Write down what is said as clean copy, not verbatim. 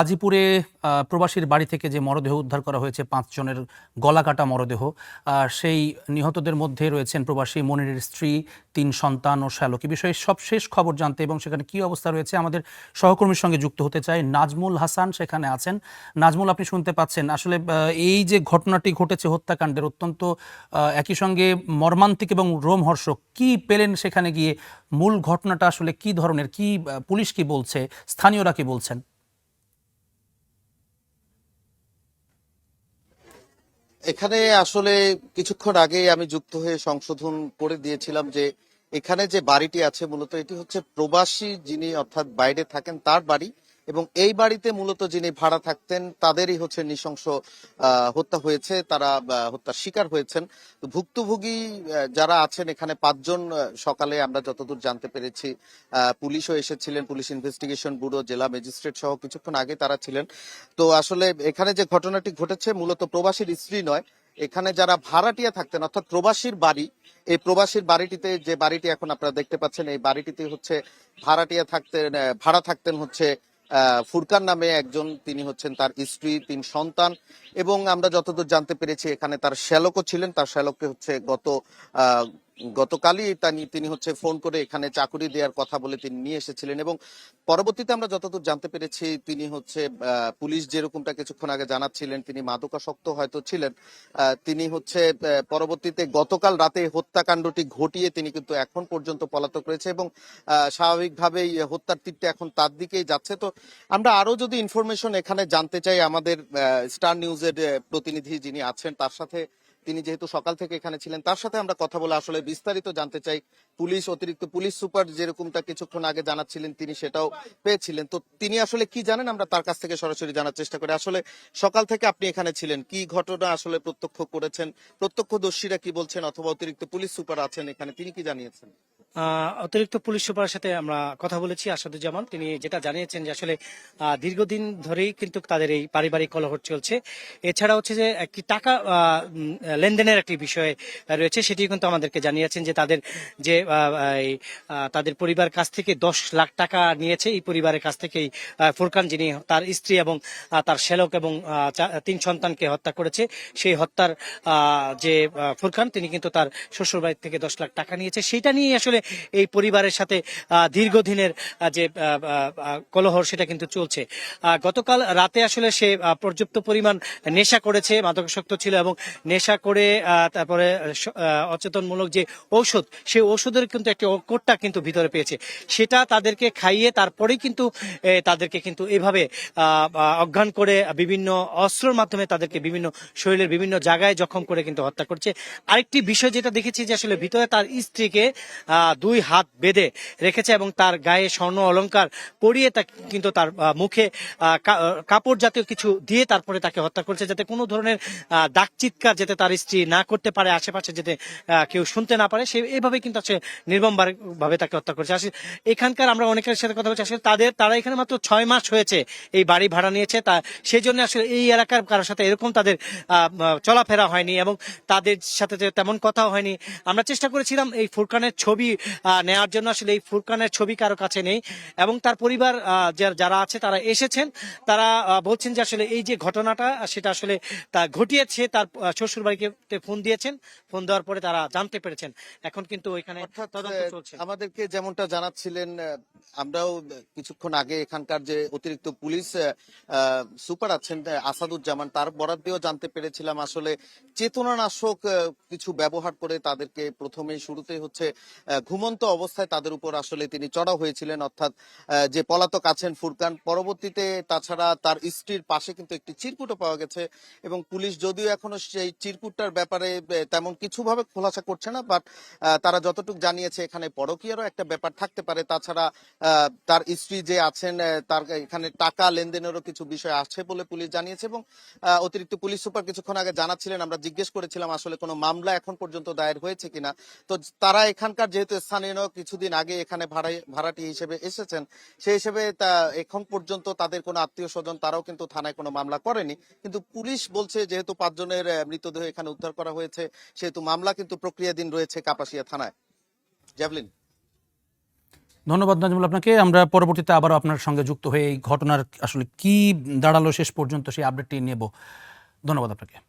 গাজীপুরে প্রবাসীর বাড়ি থেকে যে মরদেহ উদ্ধার করা হয়েছে ৫ জনের গলাকাটা মরদেহ, সেই নিহতদের মধ্যে রয়েছেন প্রবাসী মনিরের স্ত্রী, ৩ সন্তান ও শ্যালক। এই বিষয়ে সবশেষ খবর জানতে এবং সেখানে কি অবস্থা রয়েছে আমাদের সহকর্মীর সঙ্গে যুক্ত হতে চাই নাজমুল হাসান, সেখানে আছেন। নাজমুল, আপনি শুনতে পাচ্ছেন? আসলে এই যে ঘটনাটি ঘটেছে হত্যাকাণ্ডের, অত্যন্ত একই সঙ্গে মর্মান্তিক এবং রোমহর্ষক, কি পেলেন সেখানে গিয়ে? মূল ঘটনাটা আসলে কি ধরনের, কি পুলিশ কি বলছে, স্থানীয়রা কি বলছেন? এখানে আসলে কিছুক্ষণ আগে আমি যুক্ত হয়ে সংশোধন করে দিয়েছিলাম যে এখানে যে বাড়িটি আছে মূলত এটি হচ্ছে প্রবাসী যিনি অর্থাৎ বাইরে থাকেন তার বাড়ি, এবং এই বাড়িতে মূলত যিনি ভাড়া থাকতেন তাদেরই হচ্ছে নৃশংস হত্যা হয়েছে, তারা হত্যার শিকার হয়েছেন। তো ভুক্তভোগী যারা আছেন এখানে ৫ জন, সকালে আমরা যতদূর জানতে পেরেছি পুলিশও এসেছিলেন, পুলিশ ইনভেস্টিগেশন ব্যুরো, জেলা ম্যাজিস্ট্রেট সহ কিছুক্ষণ আগে তারা ছিলেন। তো আসলে এখানে যে ঘটনাটি ঘটেছে মূলত প্রবাসীর স্ত্রী নয়, এখানে যারা ভাড়াটিয়া থাকতেন অর্থাৎ প্রবাসীর বাড়ি, এই প্রবাসীর বাড়িটিতে, যে বাড়িটি এখন আপনারা দেখতে পাচ্ছেন, এই বাড়িটিতে হচ্ছে ভাড়াটিয়া থাকতেন, ভাড়া থাকতেন হচ্ছে ফুরকান নামে একজন, তিনি হচ্ছেন তার স্ত্রী, ৩ সন্তান, এবং আমরা যতদূর জানতে পেরেছি এখানে তার শ্যালকও ছিলেন। তার শ্যালককে হচ্ছে গতকালই তিনি হচ্ছে ফোন করে এখানে চাকুরি দেওয়ার কথা বলে তিনি নিয়ে এসেছিলেন, এবং পরবর্তীতে আমরা যতদূর জানতে পেরেছি তিনি হচ্ছে পুলিশ যেরকমটা কিছুক্ষণ আগে জানাচ্ছিলেন তিনি মাদকাসক্ত হয়তো ছিলেন। তিনি হচ্ছে পরবর্তীতে গতকাল রাতে হত্যাকাণ্ডটি ঘটিয়ে তিনি কিন্তু এখন পর্যন্ত পলাতক রয়েছে, এবং স্বাভাবিকভাবেই হত্যার তীরটা এখন তার দিকেই যাচ্ছে। তো আমরা আরো যদি ইনফরমেশন এখানে জানতে চাই, আমাদের স্টার নিউজের প্রতিনিধি যিনি আছেন তার সাথে, তিনি যেহেতু সকাল থেকে এখানে ছিলেন, তার সাথে আমরা কথা বলে আসলে বিস্তারিত জানতে চাই। অতিরিক্ত পুলিশ সুপার যেরকমটা কিছুক্ষণ আগে জানাচ্ছিলেন তিনি সেটাও পেয়েছিলেন। তো তিনি আসলে কি জানেন আমরা তার কাছ থেকে সরাসরি জানার চেষ্টা করি। আসলে সকাল থেকে আপনি এখানে ছিলেন, কি ঘটনা আসলে প্রত্যক্ষ করেছেন, প্রত্যক্ষদর্শীরা কি বলছেন, অথবা অতিরিক্ত পুলিশ সুপার আছেন এখানে, তিনি কি জানিয়েছেন? অতিরিক্ত পুলিশ সুপারের সাথে আমরা কথা বলেছি, আসাদুজ্জামান। তিনি যেটা জানিয়েছেন যে আসলে দীর্ঘদিন ধরেই কিন্তু তাদের এই পারিবারিক কলহ চলছে। এছাড়া হচ্ছে যে একটি টাকা লেনদেনের একটি বিষয় রয়েছে, সেটি কিন্তু আমাদেরকে জানিয়েছেন যে তাদের যে তাদের পরিবারের কাছ থেকে ১০ লাখ টাকা নিয়েছে এই পরিবারের কাছ থেকেই ফুরকান, যিনি তার স্ত্রী এবং তার শ্যালক এবং ৩ সন্তানকে হত্যা করেছে। সেই হত্যার যে ফুরকান, তিনি কিন্তু তার শ্বশুরবাড়ি থেকে ১০ লাখ টাকা নিয়েছে। সেইটা নিয়ে আসলে এই পরিবারের সাথে দীর্ঘদিনের যে কলহ সেটা কিন্তু চলছে। গতকাল রাতে আসলে সে পর্যাপ্ত পরিমাণ নেশা করেছে, মাদকাসক্ত ছিল, এবং নেশা করে তারপরে অচেতনমূলক যে ঔষধ, সেই ঔষধের কিন্তু একটি কোটটা কিন্তু ভিতরে পেয়েছে। সেটা তাদেরকে খাইয়ে তারপরেই কিন্তু তাদেরকে কিন্তু এভাবে অজ্ঞান করে বিভিন্ন অস্ত্রের মাধ্যমে তাদেরকে বিভিন্ন শরীরের বিভিন্ন জায়গায় জখম করে কিন্তু হত্যা করছে। আরেকটি বিষয় যেটা দেখেছি যে আসলে ভিতরে তার স্ত্রীকে ২ হাত বেঁধে রেখেছে এবং তার গায়ে স্বর্ণ অলংকার পরিয়ে কিন্তু তার মুখে কাপড় জাতীয় কিছু দিয়ে তারপরে তাকে হত্যা করেছে, যাতে কোনো ধরনের ডাক চিৎকার যাতে তার স্ত্রী না করতে পারে, আশেপাশে যাতে কেউ শুনতে না পারে, সেই এইভাবে কিন্তু আসলে নির্মম ভাবে তাকে হত্যা করেছে। আসলে এখানকার আমরা অনেকের সাথে কথা বলছি, আসলে তারা এখানে মাত্র ৬ মাস হয়েছে এই বাড়ি ভাড়া নিয়েছে, তা সেই জন্য আসলে এই এলাকার কারোর সাথে এরকম তাদের চলাফেরা হয়নি এবং তাদের সাথে তেমন কথাও হয়নি। আমরা চেষ্টা করেছিলাম এই ফুরকানের ছবি নেওয়ার জন্য, আসলে এই ফুরকানের ছবি কারো কাছে নেই, এবং তার পরিবার যারা আছে তারা এসেছেন, তারা বলছেন যে আসলে এই যে ঘটনাটা সেটা আসলে তা ঘটিয়েছে তার শ্বশুর বাড়িতে ফোন দিয়েছেন, ফোন দেওয়ার পরে তারা জানতে পেরেছেন। এখন কিন্তু এখানে তদন্ত চলছে। আমাদেরকে যেমনটা জানাচ্ছিলেন, আমরাও কিছুক্ষণ আগে এখানকার যে অতিরিক্ত পুলিশ সুপার আছেন আসাদুজ্জামান, তার বরাত দিয়েও জানতে পেরেছিলাম আসলে চেতনানাশক কিছু ব্যবহার করে তাদেরকে প্রথমেই শুরুতেই হচ্ছে ঘুমন্ত অবস্থায় তাদের উপর আসলে তিনি চড়াও হয়েছিলেন, অর্থাৎ যে পলাতক আছেন ফুরকান। পরবর্তীতে তাছাড়া তার স্ত্রীর পাশে কিন্তু একটি চিরকুটও পাওয়া গেছে, এবং পুলিশ যদিও এখনো সেই চিরকুটটার ব্যাপারে তেমন কিছু ভাবে খোলাসা করছে না, বাট তারা যতটুকু জানিয়েছে এখানে পরকীয়ারও একটা ব্যাপার থাকতে পারে। তাছাড়া তার স্ত্রী যে আছেন তার এখানে টাকা লেনদেনেরও কিছু বিষয় আছে বলে পুলিশ জানিয়েছে, এবং অতিরিক্ত পুলিশ সুপার কিছুক্ষণ আগে জানাচ্ছিলেন, আমরা জিজ্ঞেস করেছিলাম আসলে কোনো মামলা এখন পর্যন্ত দায়ের হয়েছে কিনা। তো তারা এখানকার যেহেতু স্থানীয় কিছুদিন আগে এখানে ভাড়াটি হিসেবে এসেছেন, সেই হিসেবে এখন পর্যন্ত তাদের কোনো আত্মীয় স্বজন তারাও কিন্তু থানায় কোনো মামলা করেনি। কিন্তু পুলিশ বলছে যেহেতু ৫ জনের মৃতদেহ এখানে উদ্ধার করা হয়েছে, সেহেতু মামলা কিন্তু প্রক্রিয়াধীন রয়েছে কাপাসিয়া থানায়। জ্যাভলিন। ধন্যবাদ নাজমুল আপনাকে। আমরা পরবর্তীতে আবারও আপনার সঙ্গে যুক্ত হয়ে এই ঘটনার আসলে কি দাঁড়ালো শেষ পর্যন্ত সেই আপডেটটি নেব। ধন্যবাদ আপনাকে।